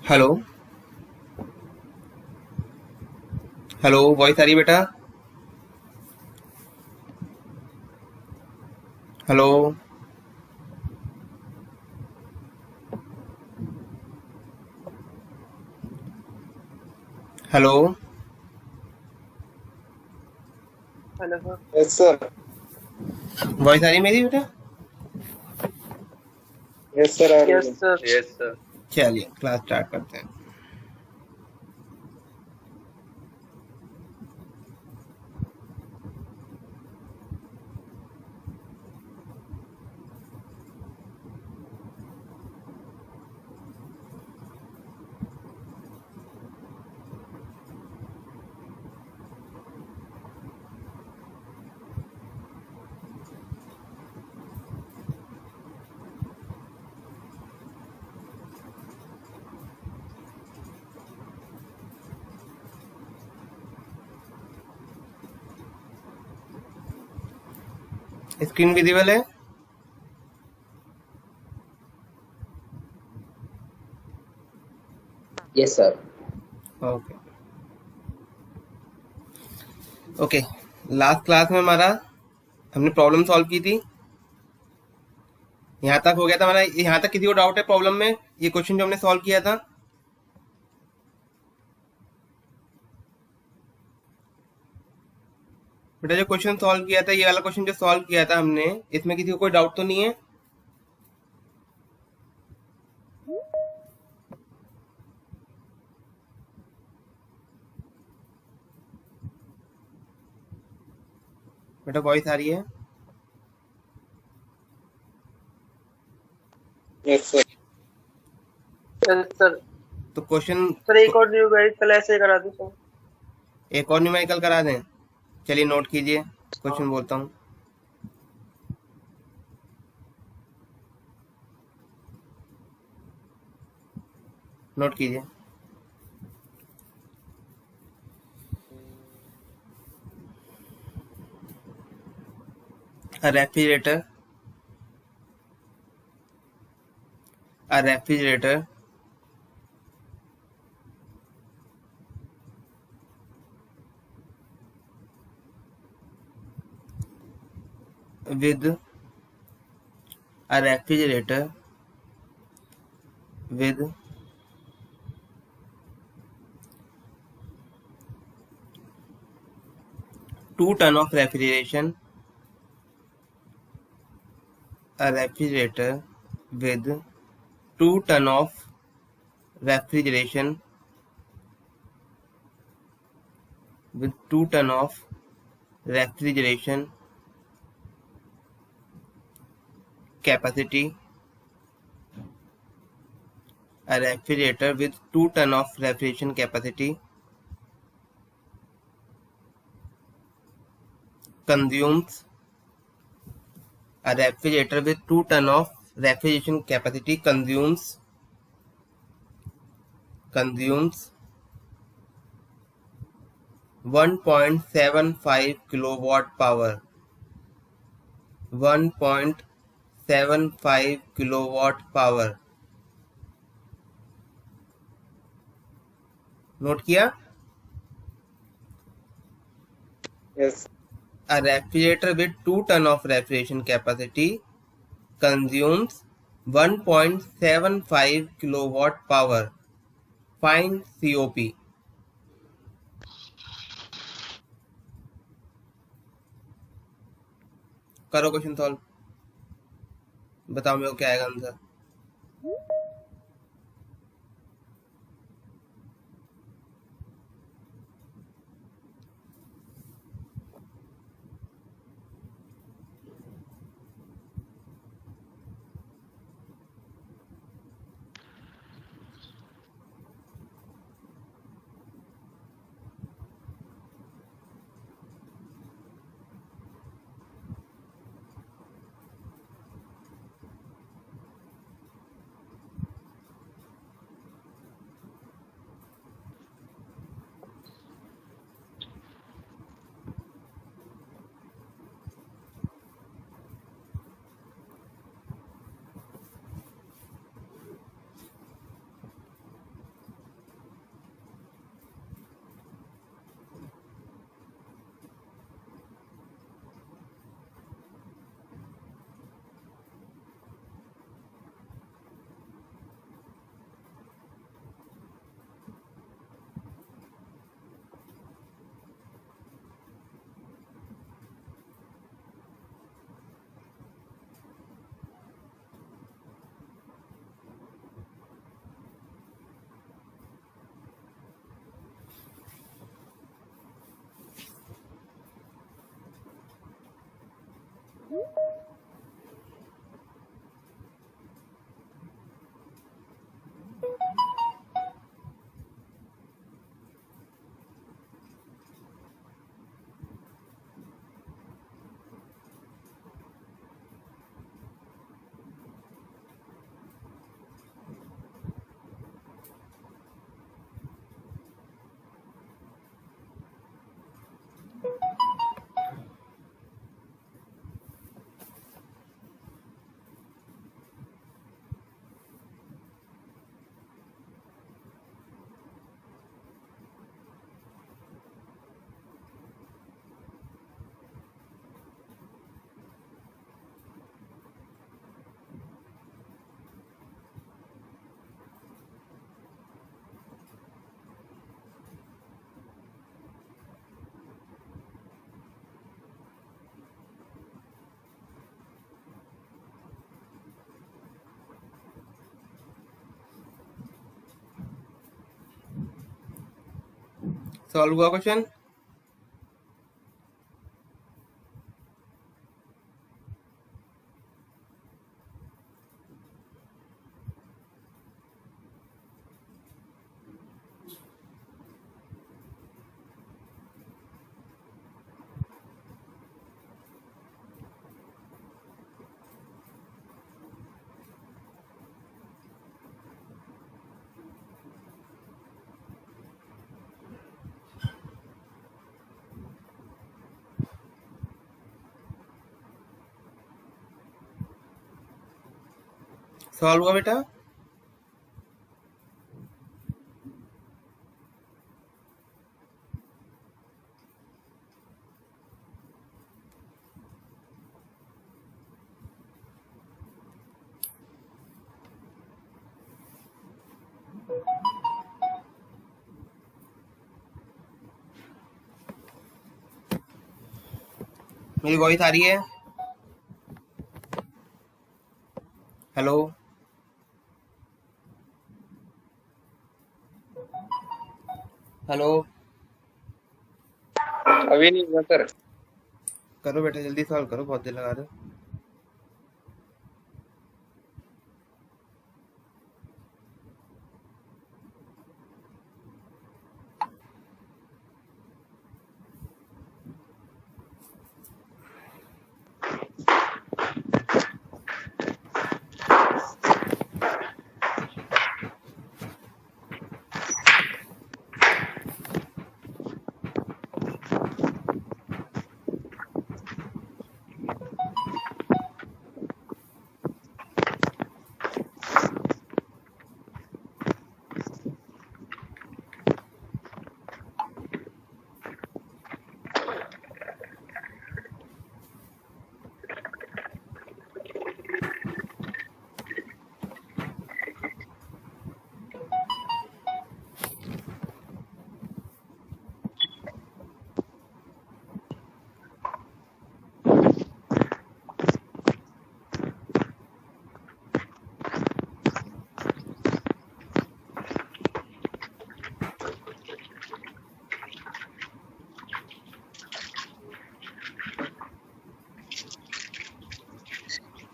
Hello. Hello, voice आ रही है बेटा? Hello. Hello. Hello sir. Yes sir. Voice आ रही है मेरी बेटा? यस सर आ रही यस है। सर। Yes sir. चलिए क्लास स्टार्ट करते हैं। स्क्रीन विजिबल है? Yes sir. Okay. Okay. Last class में हमारा हमने प्रॉब्लम सॉल्व की थी। यहाँ तक हो गया था हमारा। यहाँ तक किसी को डाउट है प्रॉब्लम में? ये क्वेश्चन जो हमने सॉल्व किया था, बेटा जो क्वेश्चन सॉल्व किया था, ये वाला क्वेश्चन जो सॉल्व किया था हमने, इसमें किसी को कोई डाउट तो नहीं है? बेटा वॉइस आ रही है? Yes sir. Yes sir. तो क्वेश्चन सर एक और न्यू गाइड कल ऐसे ही करा दी सर। एक और न्यूमेरिकल करा दें? चलिए नोट कीजिए, हाँ। क्वेश्चन बोलता हूँ। नोट कीजिए। A refrigerator, a refrigerator with a refrigerator with 2 ton of refrigeration, a refrigerator with 2 ton of refrigeration, with 2 ton of refrigeration capacity, a refrigerator with 2 ton of refrigeration capacity consumes, a refrigerator with 2 ton of refrigeration capacity consumes 1.75 kilowatt power, 1.75 kilowatt power। Note किया? Yes. A refrigerator with 2 ton of refrigeration capacity consumes 1.75 kilowatt power. Find COP। करो question solve. बताओ मेरे को क्या आएगा answer. Solve हुआ question? Solve हुआ बेटा? मेरी वॉइस आ रही है? हेलो? हेलो? अभी नहीं हुआ सर। करो बेटा, जल्दी सॉल्व करो, बहुत देर लगा रहे हो।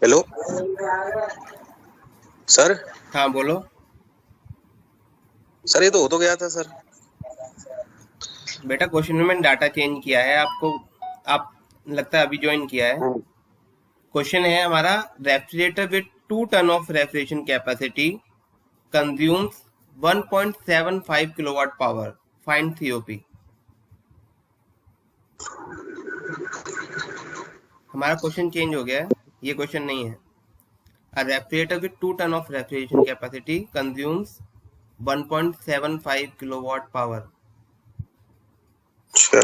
Hello sir. हाँ बोलो। सर ये तो हो तो गया था सर। बेटा क्वेश्चन में मैंने डाटा चेंज किया है, आपको आप लगता है अभी ज्वाइन किया है। क्वेश्चन है हमारा, refrigerator with 2 ton of refrigeration capacity consumes 1.75 kilowatt power, find COP. हमारा क्वेश्चन चेंज हो गया है, ये क्वेश्चन नहीं है। A refrigerator with 2 ton of refrigeration capacity consumes 1.75 kilowatt power. अच्छा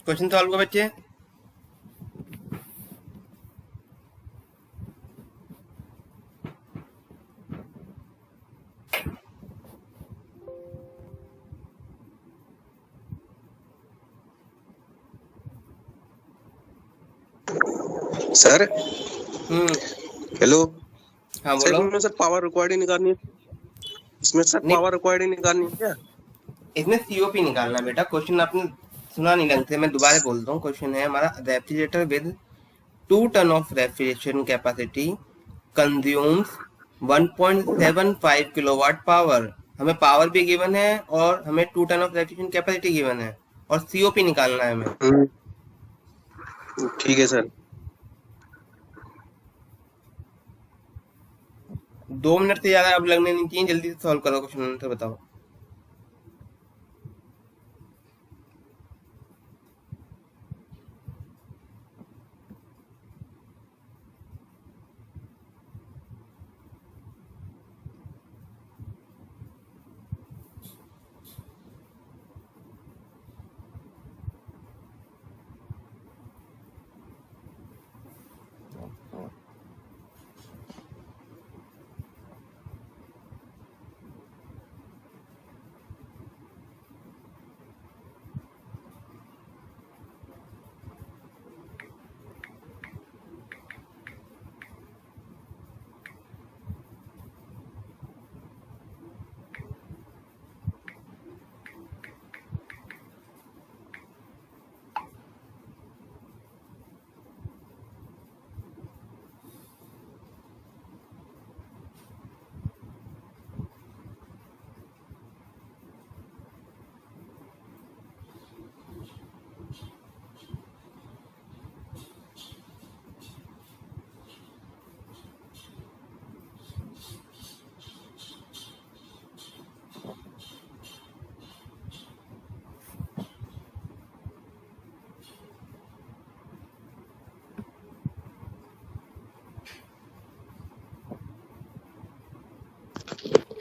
क्वेश्चन सॉल्व करो बच्चे। सर हेलो हाँ सर, बोलो। इसमें सर पावर रिक्वायर्ड ही निकालनी है। इसमें सर नहीं। पावर रिक्वायर्ड ही निकालनी है क्या? इसमें सीओपी निकालना बेटा। क्वेश्चन आपने सुना नहीं ढंग से, मैं दोबारा बोलता हूँ। क्वेश्चन है हमारा, refrigerator with 2 ton of refrigeration capacity consumes 1.75 kilowatt power. हमें पावर भी गिवन है और हमें 2 ton of refrigeration capacity given है, और सीओपी निकालना है हमें। ठीक है सर। 2 मिनट से ज्यादा अब लगने नहीं चाहिए, जल्दी से सॉल्व करो क्वेश्चन, आंसर बताओ।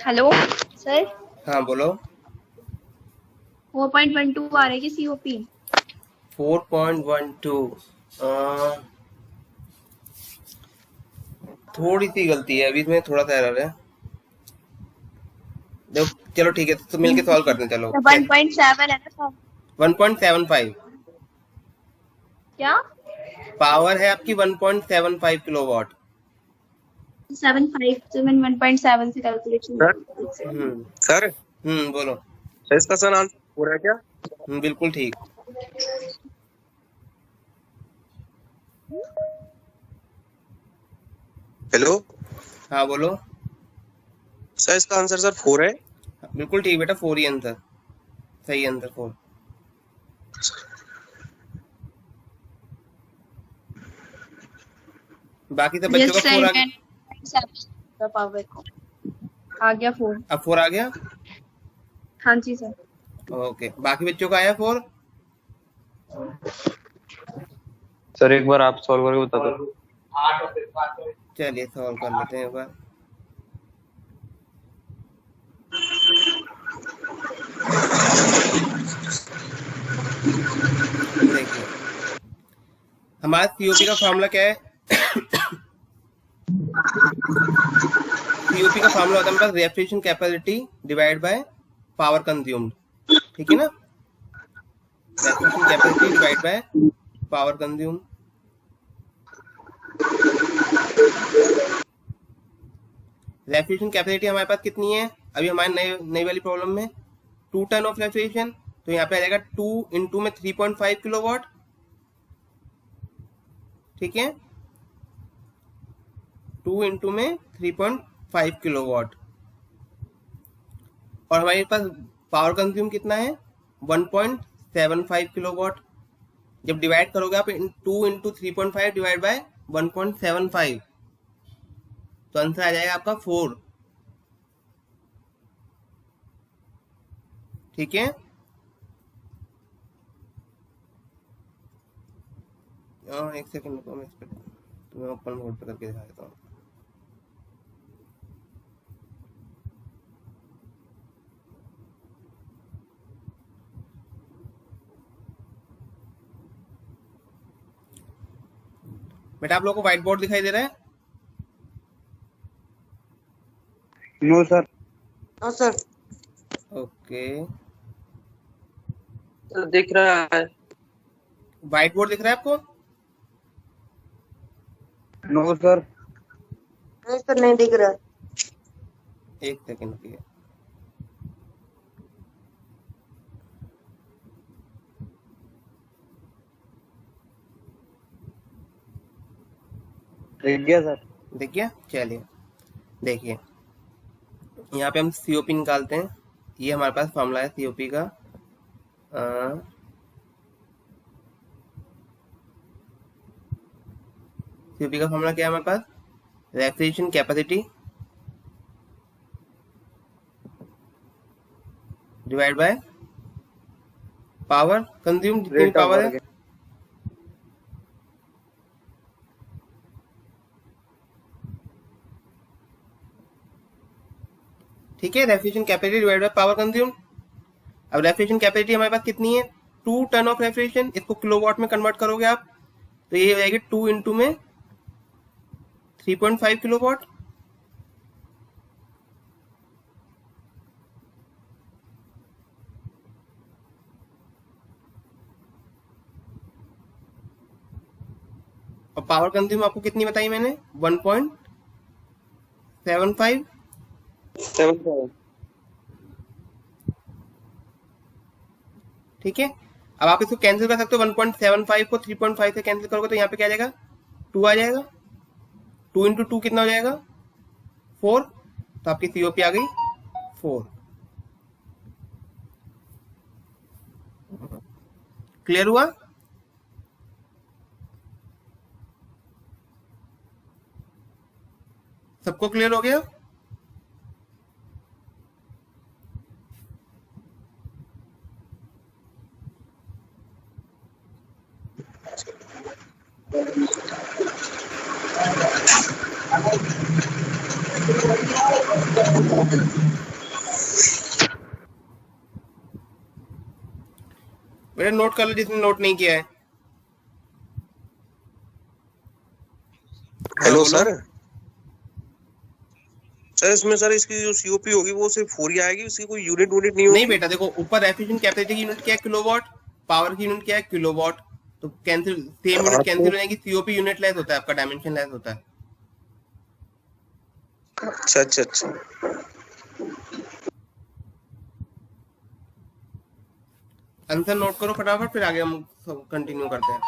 हेलो सर, हाँ बोलो। 4.12 आ रहा है कि सीओपी? 4.12 थोड़ी सी गलती है, अभी इसमें थोड़ा सा एरर है। देखो चलो ठीक है, तो मिलके सॉल्व करते हैं। चलो 1.7 है ना सर? 1.75 क्या? पावर है आपकी, 1.75 किलोवाट। 7.5 तो मैंने 1.7 से कैलकुलेशन हम्म सर बोलो। सर, इसका सर आंसर हो रहा है क्या? बिल्कुल ठीक। हेलो हाँ बोलो। सर, इसका आंसर सर 4 है। बिल्कुल ठीक बेटा, 4 ही आंसर, सही आंसर 4। बाकी सब बच्चों का 4 आ गया। पावर को आ गया 4। अब 4 आ गया। हाँ जी सर। ओके, बाकी बच्चों का आया 4। सर एक बार आप सॉल्व करके बता दो। चलिए सॉल्व कर लेते हैं एक बार। देखिए हमारा सीओपी का फॉर्मूला क्या है। सीओपी का फॉर्मूला होता है हमारे पास, refrigeration capacity divide by power consumed. ठीक है ना, refrigeration capacity divide by power consumed. Refrigeration capacity हमारे पास कितनी है अभी हमारे नई वाली प्रॉब्लम में? 2 टन ऑफ रेफ्रिजरेशन, तो यहाँ पे आ जाएगा 2 इंटू में 3.5 किलोवाट। ठीक है, 2 इंटू में 3.5 किलोवाट। और हमारे पास पावर कंज्यूम कितना है? 1.75 किलोवाट। जब डिवाइड करोगे आप 2 इंटू 3.5 डिवाइड बाय 1.75, तो आंसर आ जाएगा आपका 4। ठीक है, एक सेकंड रुको, मैं इस पे तुम्हें ओपन मोड पे करके दिखा देता हूँ। बेटा आप लोगों को व्हाइट बोर्ड दिखाई दे रहा है? No sir. हाँ सर। ओके, सर दिख रहा है। व्हाइट बोर्ड दिख रहा है आपको? No sir. नहीं सर, नहीं दिख रहा है। एक सेकंड रुकिए। दिख गया सर। दिख गया? चलिए देखिए, यहाँ पे हम सीओपी निकालते हैं। ये हमारे पास फॉर्मूला है सीओपी का। सीओपी का फॉर्मूला क्या है हमारे पास? Refrigeration capacity divide by power consume, जितनी भी रेट ऑफ पावर है। वर्क। ठीक है, refrigeration capacity divide by power consume. अब रेफ्रिजरेशन कैपेसिटी हमारे पास कितनी है? 2 टन ऑफ रेफ्रिजरेशन। इसको किलोवाट में कन्वर्ट करोगे आप तो ये हो जाएगी 2 इंटू में 3.5 किलोवाट। और पावर कंज्यूम आपको कितनी बताई मैंने? 1.75। 7 ठीक है, अब आप इसको कैंसिल कर सकते हो। 1.75 को 3.5 से कैंसिल करोगे तो यहाँ पे क्या आ जाएगा? 2 आ जाएगा। 2 इंटू 2 कितना हो जाएगा? 4। तो आपकी सीओपी आ गई 4। क्लियर हुआ? सबको क्लियर हो गया? बेटा नोट कर लो जिसने नोट नहीं किया है। हेलो बोलो। सर। सर इसमें सर इसकी जो सीओपी होगी वो सिर्फ 4 ही आएगी, उसकी कोई यूनिट नहीं होगी? नहीं बेटा, देखो ऊपर रेफ्रिजरेशन कैपेसिटी की यूनिट क्या है? किलोवाट। पावर की यूनिट क्या है? किलोवाट। तो कैंसिल, सेम यूनिट हाँ, कैंसिल हो जाएगी। सीओपी यूनिट लेस होता है आपका, डायमेंशन लेस होता है। अच्छा अच्छा अच्छा। आंसर नोट करो फटाफट, फिर आगे हम कंटिन्यू करते हैं।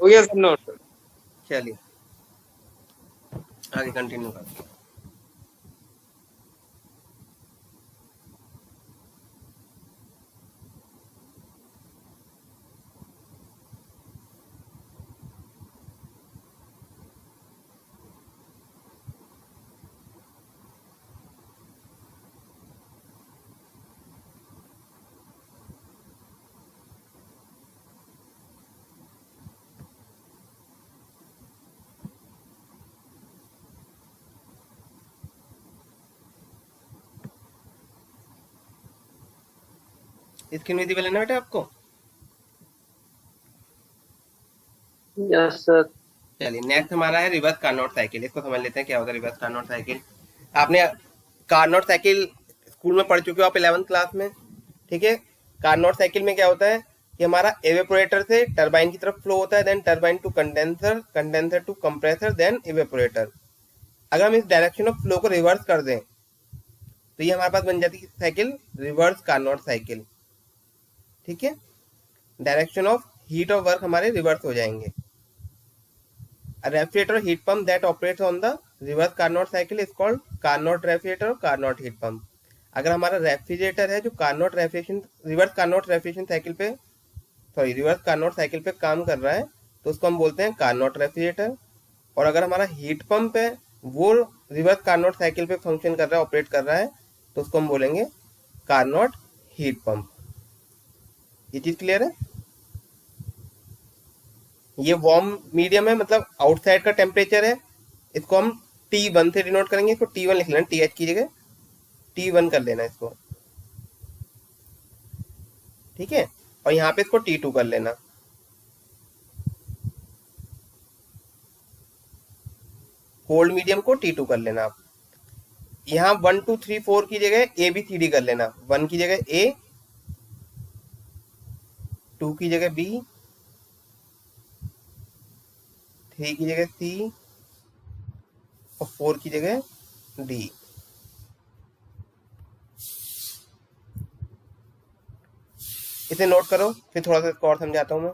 हो गया सर नोट। चलिए आगे कंटिन्यू करते हैं। इसकी विजिबल है ना बेटा आपको? Yes sir. चलिए नेक्स्ट हमारा है रिवर्स कार्नोट साइकिल। इसको समझ लेते हैं क्या होता है रिवर्स कार्नोट साइकिल। आपने कार्नोट साइकिल स्कूल में पढ़ चुके हो आप 11th क्लास में, ठीक है। कार्नोट साइकिल में क्या होता है कि हमारा एवेपोरेटर से टरबाइन की तरफ फ्लो होता है, then turbine to condenser, condenser to compressor, then evaporator. अगर हम इस डायरेक्शन ऑफ फ्लो को रिवर्स कर दें तो ये हमारे पास बन जाती है साइकिल रिवर्स कार्नोट साइकिल, ठीक है। Direction of heat of work हमारे रिवर्स हो जाएंगे। A refrigerator heat pump that operates on the reverse Carnot cycle is called Carnot refrigerator और Carnot heat pump। अगर हमारा रेफ्रिजरेटर है जो Carnot refrigeration reverse Carnot refrigeration cycle पे reverse Carnot cycle पे काम कर रहा है तो उसको हम बोलते हैं कार्नोट रेफ्रिजरेटर। और अगर हमारा हीट पंप है वो रिवर्स कार्नोट साइकिल पे फंक्शन कर रहा है, ऑपरेट कर रहा है, तो उसको हम बोलेंगे कार्नोट हीट पंप। ये चीज क्लियर है। ये वार्म मीडियम है, मतलब आउटसाइड का टेम्परेचर है, इसको हम T1 से डिनोट करेंगे। इसको T1 लिख लेना, TH की जगह T1 कर लेना इसको, ठीक है। और यहाँ पे इसको T2 कर लेना। कोल्ड मीडियम को T2 कर लेना आप। यहाँ 1 2 3 4 की जगह ABCD कर लेना। 1 की जगह A, 2 की जगह B, 3 की जगह C और 4 की जगह D। इसे नोट करो, फिर थोड़ा सा इसको और समझाता हूं मैं।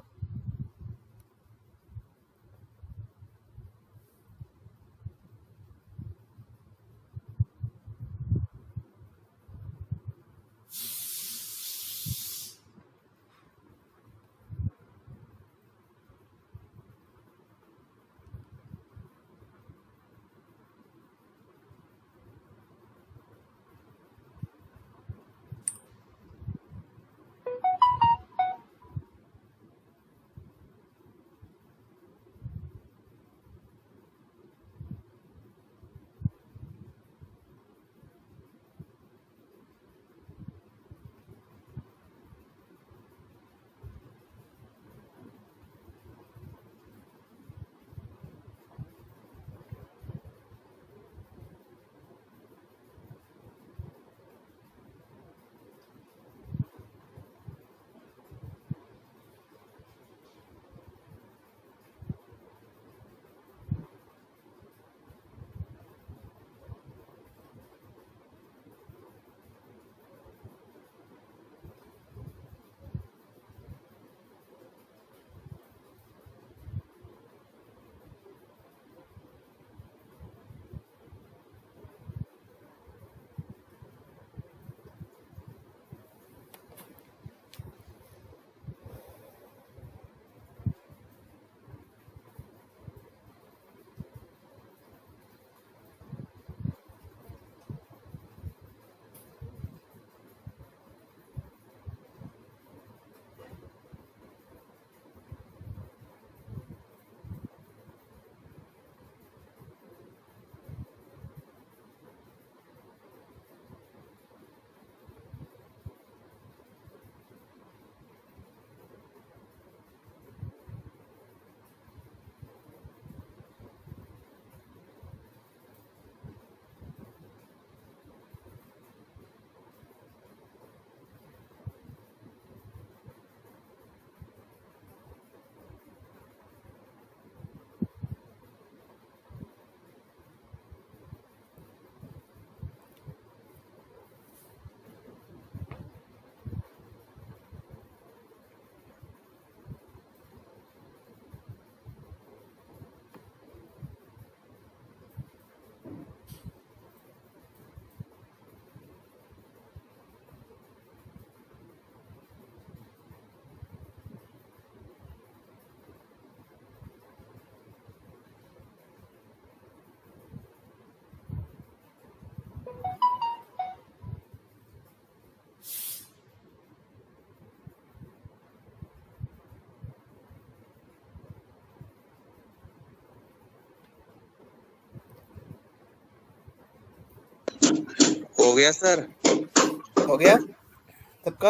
हो गया सर? हो गया सबका?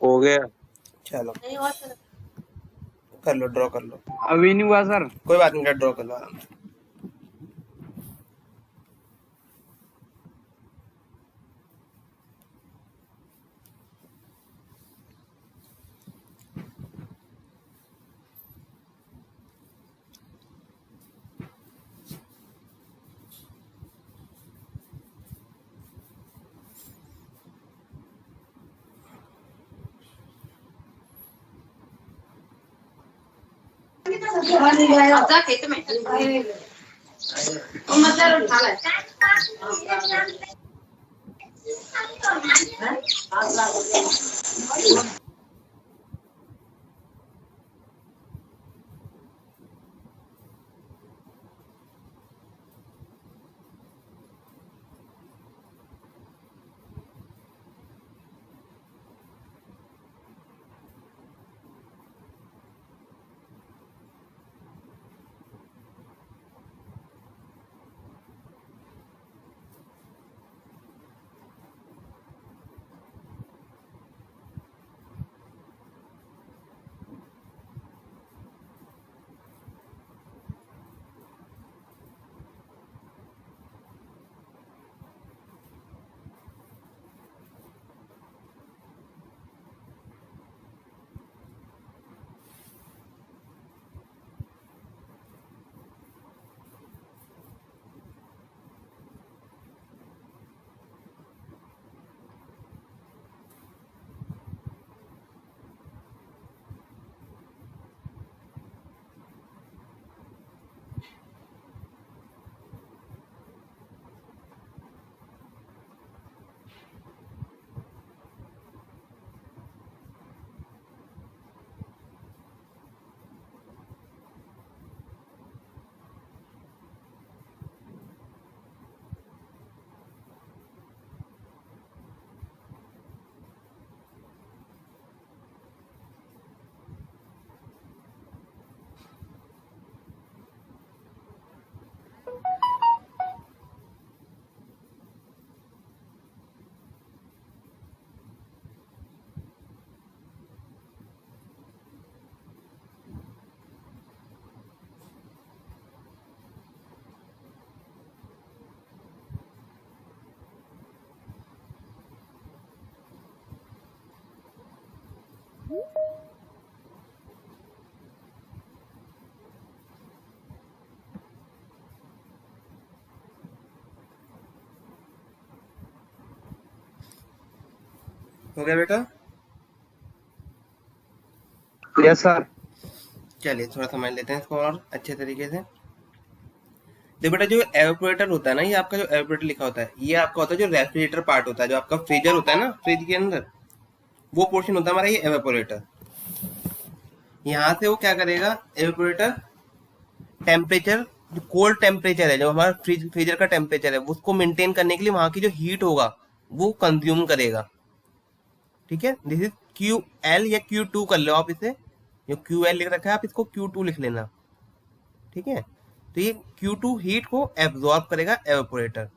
हो गया। चलो कर लो, ड्रॉ कर लो, अभी नहीं हुआ सर। कोई बात नहीं, ड्रॉ कर लो आराम से। हो गया बेटा? Yes sir. चलिए थोड़ा समझ लेते हैं इसको और अच्छे तरीके से। देखो बेटा, जो एवापोरेटर होता है ना, ये आपका जो एवापोरेटर लिखा होता है, ये आपका होता है जो रेफ्रिजरेटर पार्ट होता है, जो आपका फ्रीजर होता है ना, फ्रिज के अंदर वो पोर्शन होता है हमारा ये एवापोरेटर। यहाँ से वो क्या करेगा, एवापोरेटर टेम्परेचर, जो कोल्ड टेम्परेचर है, जो हमारा फ्रीजर का टेम्परेचर है, उसको मेंटेन करने के लिए वहां की जो हीट होगा वो कंज्यूम करेगा। ठीक है, दिस इज क्यू एल या क्यू टू कर लो आप इसे, जो क्यू एल लिख रखा है आप इसको क्यू टू लिख लेना। ठीक है, तो ये Q2 हीट को एब्जॉर्ब करेगा एवापोरेटर।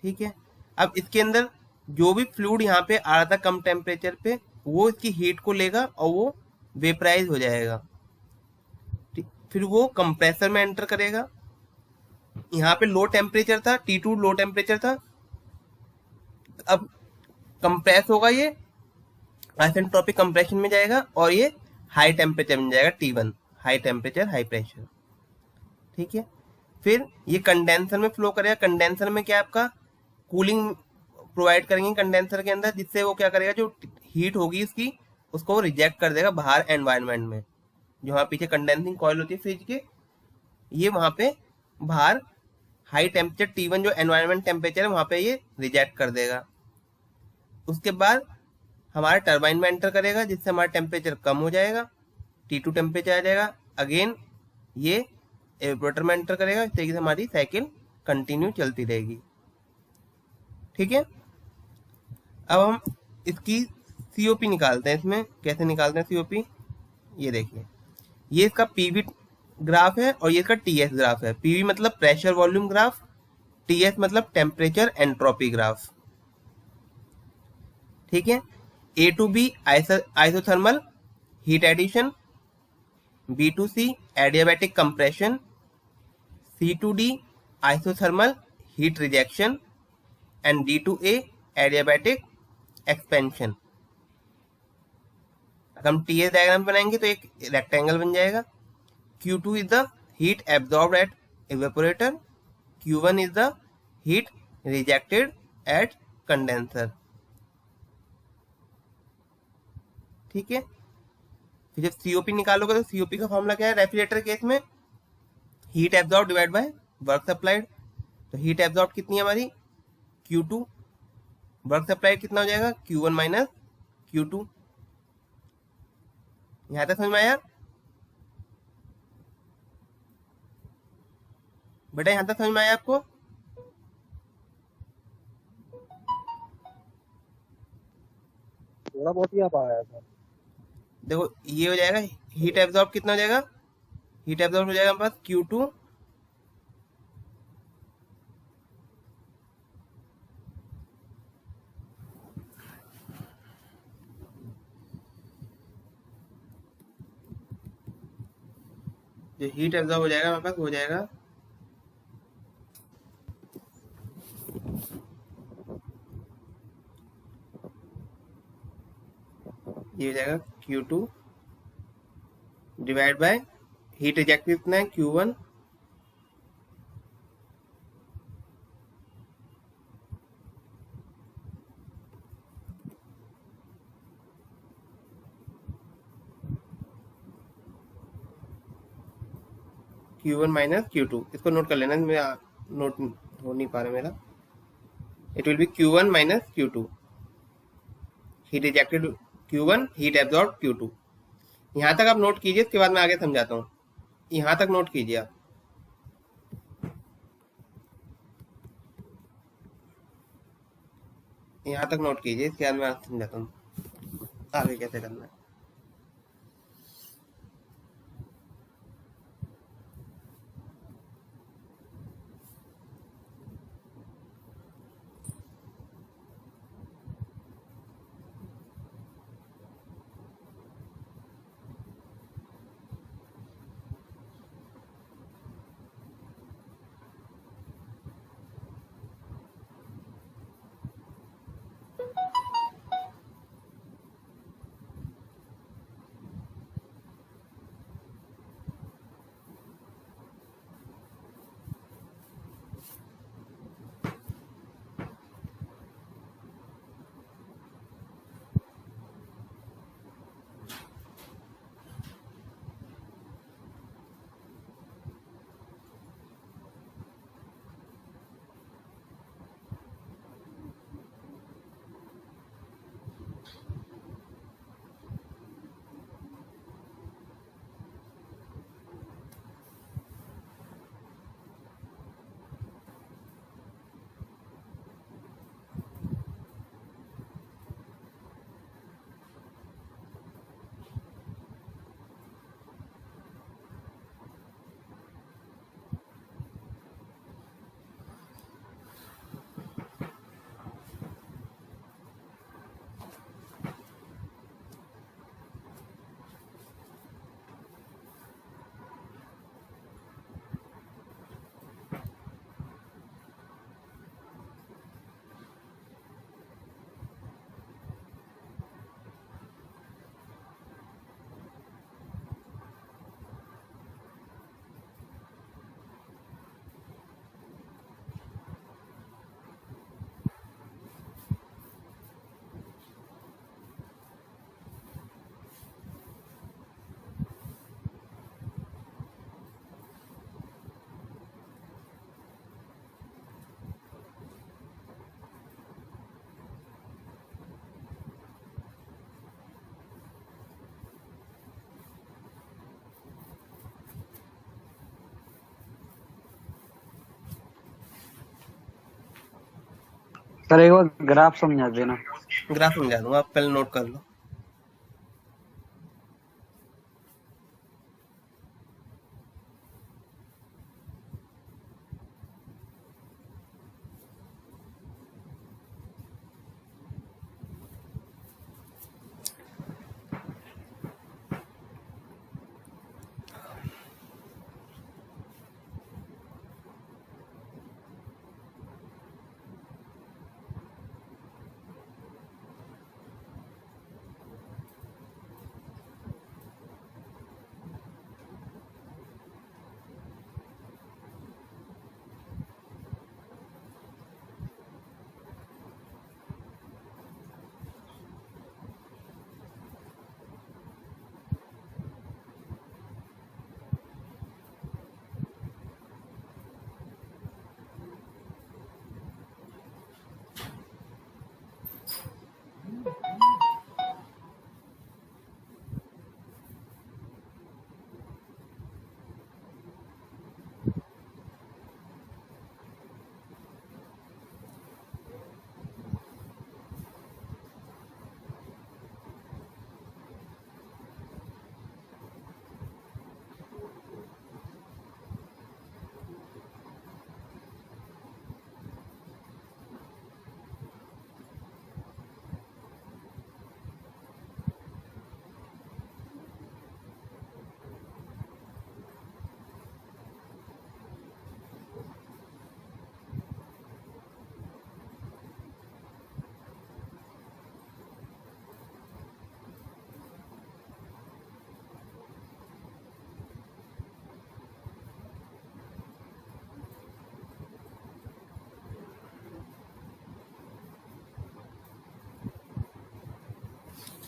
ठीक है, अब इसके अंदर जो भी फ्लूइड यहाँ पे आ रहा था कम टेम्परेचर पे, वो इसकी हीट को लेगा और वो वेपराइज हो जाएगा। फिर वो कंप्रेसर में एंटर करेगा। यहाँ पे लो टेम्परेचर था, T2 लो टेम्परेचर था, अब कंप्रेस होगा, ये आइसेंट्रोपिक कंप्रेशन में जाएगा और ये हाई टेम्परेचर में जाएगा, T1 high temperature high pressure. ठीक है, फिर ये कंडेंसर में फ्लो करेगा। कंडेंसर में क्या आपका कूलिंग प्रोवाइड करेंगे कंडेंसर के अंदर, जिससे वो क्या करेगा, जो हीट होगी इसकी उसको वो रिजेक्ट कर देगा बाहर एनवायरनमेंट में। जो वहाँ पीछे कंडेंसिंग कॉइल होती है फ्रिज के, ये वहाँ पे बाहर हाई टेम्परेचर T1 जो एनवायरनमेंट टेम्परेचर है वहाँ पे ये रिजेक्ट कर देगा। उसके बाद हमारे टरबाइन में एंटर करेगा, जिससे हमारा टेम्परेचर कम हो जाएगा, T2 टेम्परेचर आ जाएगा। अगेन ये एवापोरेटर में एंटर करेगा। इस तरीके से हमारी साइकिल कंटिन्यू चलती रहेगी। ठीक है, अब हम इसकी सीओपी निकालते हैं। इसमें कैसे निकालते हैं सीओपी, ये देखिए, ये इसका पीवी ग्राफ है और ये इसका टीएस ग्राफ है। पीवी मतलब प्रेशर वॉल्यूम ग्राफ, टीएस मतलब टेम्परेचर एंट्रोपी ग्राफ। ठीक है, A to B isothermal heat addition, B2C adiabatic compression, C2D isothermal heat rejection and D2A adiabatic expansion। अगर हम TS डायग्राम बनाएंगे तो एक रेक्टेंगल बन जाएगा। Q2 is the heat absorbed at evaporator, Q1 is the heat rejected at condenser। ठीक है, फिर जब COP निकालोगे तो COP का फॉर्मूला क्या है रेफ्रिजरेटर केस में, heat absorb divide by work supplied. तो हीट एब्जॉर्ब कितनी है हमारी Q2, वर्क सप्लाइड कितना हो जाएगा Q1 माइनस Q2। यहां तक समझ में आया बेटा? यहां तक समझ में आया आपको? थोड़ा बहुत ही आप आया था। देखो ये हो जाएगा हीट एब्जॉर्ब कितना हो जाएगा, हीट एब्जॉर्ब हो जाएगा हमारे पास Q2 जो हीट एब्जॉर्ब हो जाएगा हमारे पास हो जाएगा ये हो जाएगा Q2 divide by heat reject कितना है Q1 Q1 माइनस Q2। इसको नोट कर लेना, मेरा नोट हो नहीं पा रहा मेरा। It will be Q1 minus Q2, heat rejected Q1, heat absorb Q2। यहां तक आप नोट कीजिए, इसके बाद मैं आगे समझाता हूँ। यहां तक नोट कीजिए आप। यहां तक नोट कीजिए, इसके बाद मैं समझाता हूँ आगे कैसे करना है। सर एक बार ग्राफ समझा देना। ग्राफ समझा दूंगा, आप पहले नोट कर लो।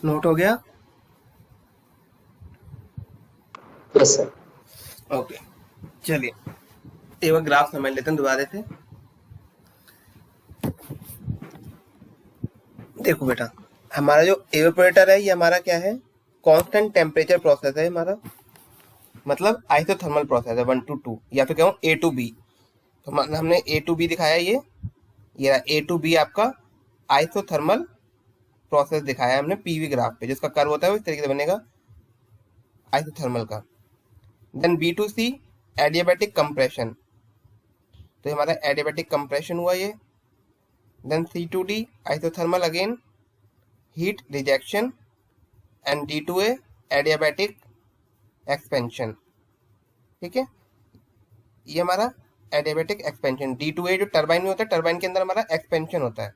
नोट हो गया? Yes sir. ओके, चलिए एक बार ग्राफ समझ लेते हैं दोबारा से। देखो बेटा, हमारा जो एवेपोरेटर है ये हमारा क्या है, कांस्टेंट टेम्परेचर प्रोसेस है हमारा, मतलब आइसोथर्मल प्रोसेस है 1 to 2, या फिर कहूँ A to B। तो हमने A to B दिखाया, ये A to B आपका आइसोथर्मल प्रोसेस दिखाया हमने पीवी ग्राफ पे, जिसका कर्व होता है वो इस तरीके से बनेगा आइसोथर्मल का। Then B to C adiabatic compression, तो हमारा एडियाबैटिक कंप्रेशन हुआ ये। Then C to D isothermal again heat rejection, and D to A adiabatic expansion. ठीक है, ये हमारा adiabatic expansion. D to A जो टरबाइन में होता है, टरबाइन के अंदर हमारा एक्सपेंशन होता है।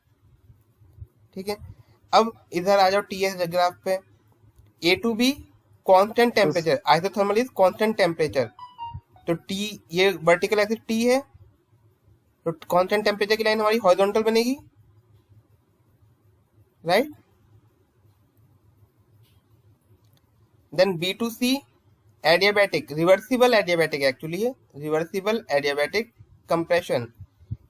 ठीक है, अब इधर आ जाओ TS ग्राफ पे। A to B constant temperature, isothermal is constant temperature, तो T ये वर्टिकल एक्सिस T है, तो कांस्टेंट टेम्परेचर की लाइन हमारी हॉरिजॉन्टल बनेगी, right. Then B to C adiabatic, reversible adiabatic actually है, रिवर्सिबल एडियाबैटिक कंप्रेशन।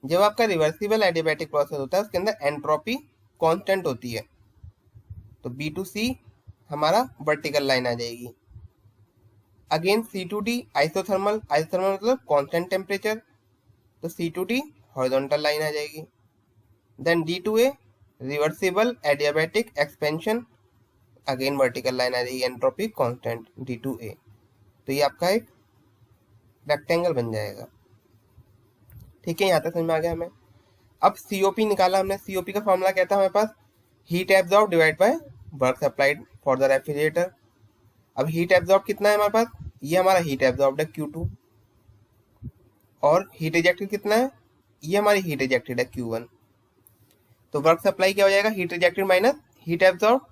जब आपका रिवर्सिबल एडियाबैटिक प्रोसेस होता है उसके अंदर एंट्रोपी कांस्टेंट होती है, तो B to C हमारा वर्टिकल लाइन आ जाएगी। Again C to D isothermal, isothermal मतलब कांस्टेंट टेम्परेचर, तो C to D horizontal line आ जाएगी। Then D to A reversible adiabatic expansion, again vertical line आ जाएगी, entropy constant D to A, तो ये आपका एक रेक्टेंगल बन जाएगा। ठीक है, यहाँ तक समझ में आ गया हमें। अब COP निकाला हमने, COP का फॉर्मूला क्या था हमारे पास, heat absorb divide by work supplied for the refrigerator. अब हीट एब्जॉर्ब कितना है हमारे पास, ये हमारा हीट एब्जॉर्ब है Q2, और हीट रिजेक्टेड कितना है, ये हमारी हीट रिजेक्टेड है Q1। तो वर्क सप्लाई क्या हो जाएगा, heat rejected minus heat absorb,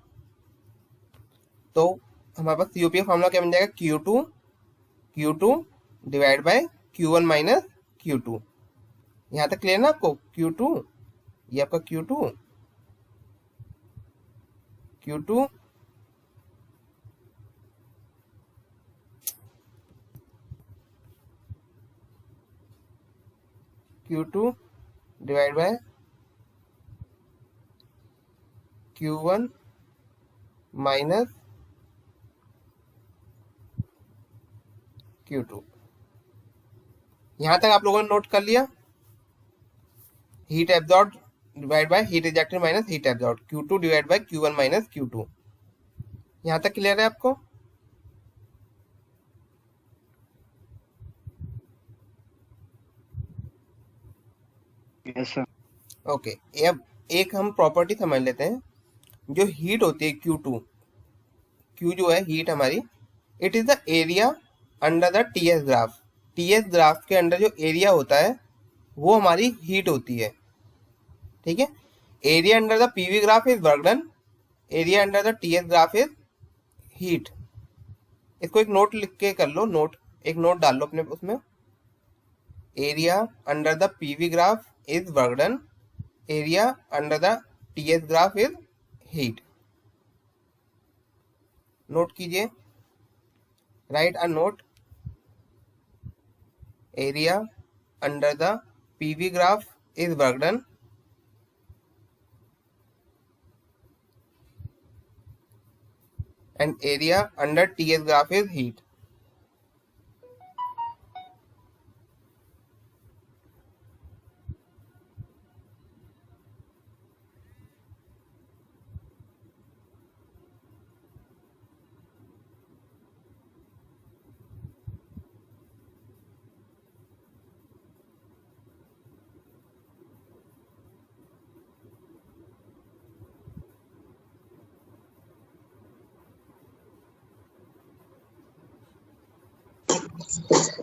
तो हमारे पास COP का फॉर्मूला क्या बन जाएगा, Q2 divide by Q1 minus Q2। यहाँ तक क्लियर ना आपको, Q2 ये आपका Q2 divide by Q1 minus Q2। यहां तक आप लोगों ने नोट कर लिया, heat absorb divide by heat rejected minus heat absorb, Q2 divide by Q1 minus Q2। यहां तक क्लियर है आपको? Yes sir. ओके, अब एक हम प्रॉपर्टी समझ लेते हैं, जो हीट होती है Q जो है हीट हमारी, it is the area under the TS graph. TS graph के अंडर जो एरिया होता है वो हमारी हीट होती है। ठीक है, area under the PV graph is work done, area under the TS graph is heat. इसको एक नोट लिख के कर लो, एक नोट डाल लो अपने उसमें, area under the PV graph is work done, area under the TS graph is heat. Note कीजिए, write a note, area under the PV graph is work done, and area under TS graph is heat.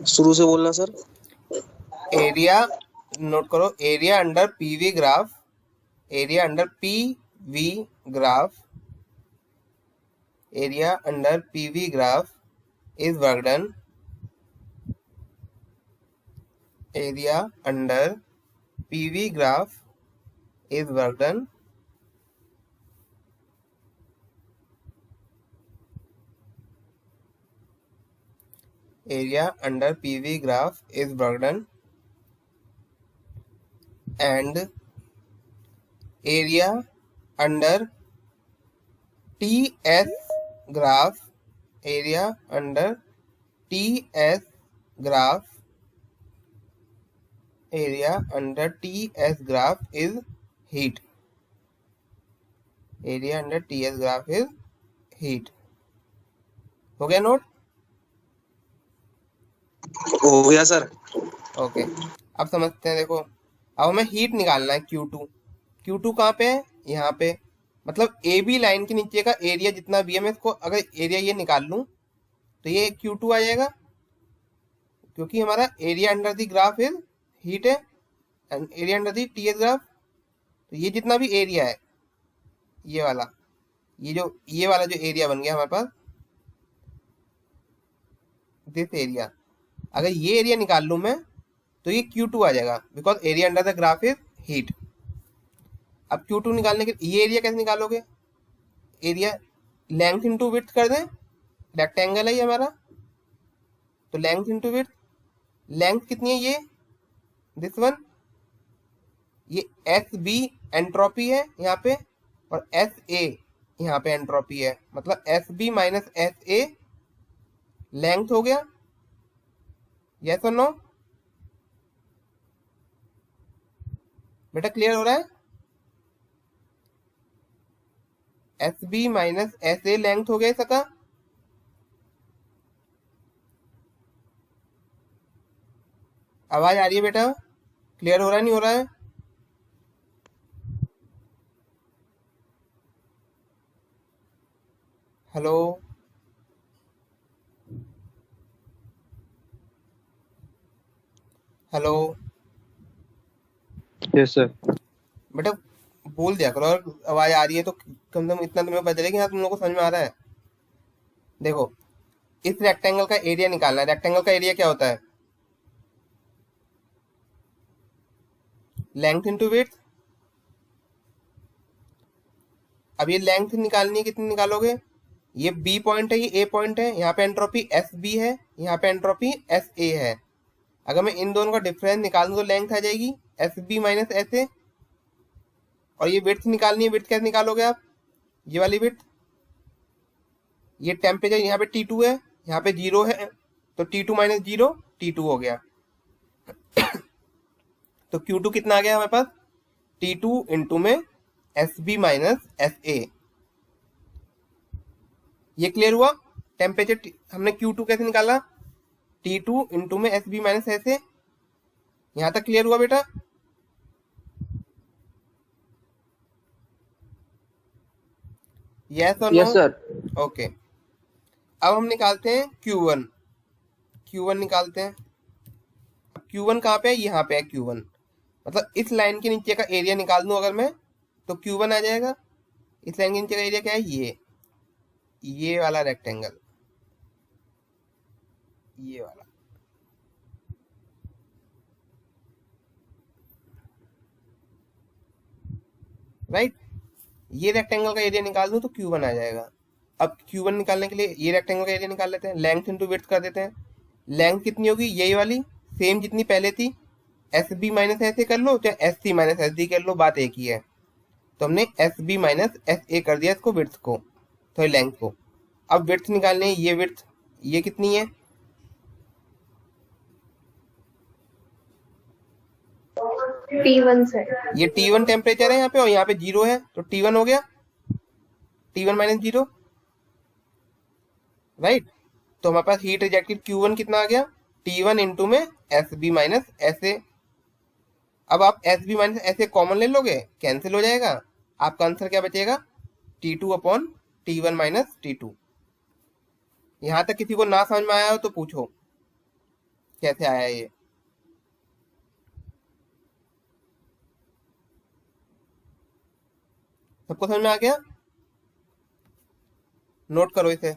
शुरू से बोलना sir. Area note करो, area under PV graph, area under PV graph, area under PV graph is work done, area under PV graph is work done, area under PV graph is broadened and area under TS graph is heat. Area under TS graph is heat. हो गया note? हो गया sir. Okay, अब समझते हैं। देखो, अब हमें हीट निकालना है Q2। Q2 कहाँ पे है? यहाँ पे। मतलब ए बी लाइन के नीचे का एरिया जितना भी है, मैं इसको अगर एरिया ये निकाल लूं तो ये Q2 आ जाएगा, क्योंकि हमारा area under the graph is heat है and area under the TS graph. तो ये जितना भी एरिया है, ये वाला जो एरिया बन गया हमारे पास, दिस एरिया, अगर ये एरिया निकाल लूं मैं तो ये Q2 आ जाएगा, because area under the graph is heat. अब Q2 निकालने के ये एरिया कैसे निकालोगे? एरिया लेंथ इंटू विड्थ कर दें, रेक्टेंगल है ये हमारा, तो लेंथ इंटू विड्थ। लेंथ कितनी है? ये दिस वन। ये एस बी एंट्रोपी है यहाँ पे, और एस ए यहाँ पे एंट्रोपी है, मतलब S B minus S A length हो गया। यस और नो? बेटा क्लियर हो रहा है? S B minus S A length हो गया इसका। आवाज आ रही है बेटा? क्लियर हो रहा है, नहीं हो रहा है? Hello, hello yes sir. बेटा, बोल दिया करो, और आवाज आ रही है तो कम से कम इतना तुम्हें पता चले कि हाँ तुम लोगों को समझ में आ रहा है। देखो, इस रेक्टेंगल का एरिया निकालना है। रेक्टेंगल का एरिया क्या होता है? Length into width. अब ये लेंथ निकालनी है, कितनी निकालोगे? ये बी पॉइंट है, ये ए पॉइंट है, यहाँ पे एंट्रोपी एस बी है, यहाँ पे एंट्रोपी एस ए है। अगर मैं इन दोनों का डिफरेंस निकाल दूं तो लेंथ आ जाएगी S B minus S A. और ये विड्थ निकालनी है। विड्थ कैसे निकालोगे आप? ये वाली विड्थ, ये टेम्परेचर यहाँ पे T2 है, यहाँ पे 0 है, तो T2 माइनस 0 T2 हो गया। तो Q2 कितना आ गया हमारे पास? T2 इंटू में S B minus S A. ये क्लियर हुआ? टेम्परेचर हमने Q2 कैसे निकाला? T2 इंटू में S B minus S A. यहां तक क्लियर हुआ बेटा? यस और नो? Yes sir. ओके, अब हम निकालते हैं Q1। Q1 निकालते हैं। Q1 कहाँ पे है? यहाँ पे है Q1। मतलब इस लाइन के नीचे का एरिया निकाल दूं अगर मैं, तो Q1 आ जाएगा। इस लाइन के नीचे का एरिया क्या है? ये वाला रेक्टेंगल, ये वाला। राइट? ये रेक्टेंगल का एरिया निकाल दूं तो Q1 आ जाएगा। अब Q1 निकालने के लिए ये रेक्टेंगल का एरिया निकाल लेते हैं। लेंथ इंटू विड्थ कर देते हैं। लेंथ कितनी होगी? यही वाली, सेम जितनी पहले थी। S B minus S A कर लो, चाहे S C minus S D कर लो, बात एक ही है। तो हमने S B minus S A कर दिया इसको, विड्थ को, तो लेंथ को। अब विड्थ निकालने, ये विड्थ, ये कितनी है? T1 से। ये T1 टेम्परेचर है यहाँ पे, और यहाँ पे 0 है, तो T1 हो गया। T1 minus 0, right? तो हमारे पास हीट रिजेक्टेड Q1 कितना आ गया? T1 इंटू में S B minus S A. अब आप S B minus S A common ले लोगे, कैंसिल हो जाएगा। आपका आंसर क्या बचेगा? T2 upon T1 minus T2। यहां तक किसी को ना समझ में आया हो तो पूछो कैसे आया ये। सबको समझ में आ गया? नोट करो इसे।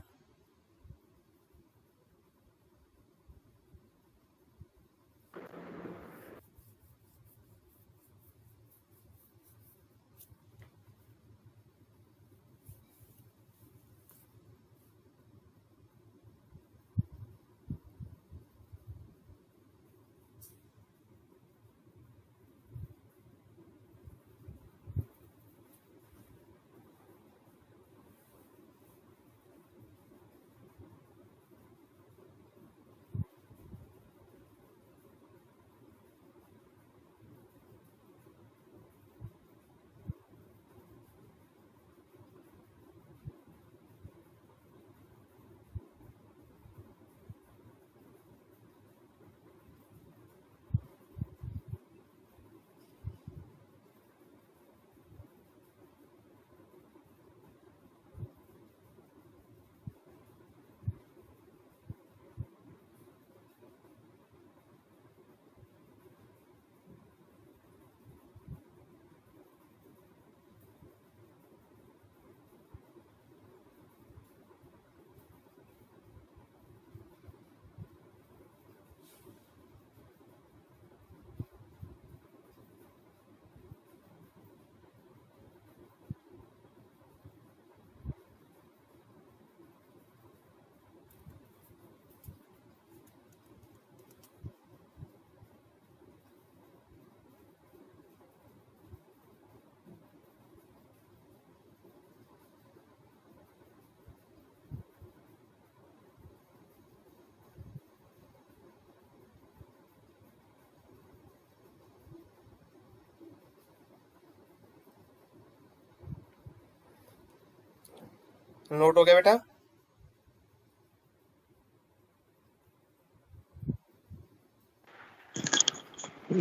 नोट हो गया बेटा?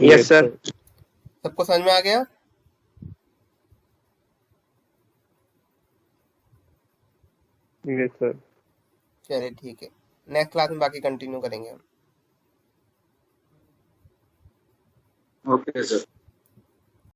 Yes sir. सबको समझ में आ गया? Yes sir. चलिए ठीक है, नेक्स्ट क्लास में बाकी कंटिन्यू करेंगे हम। Okay sir.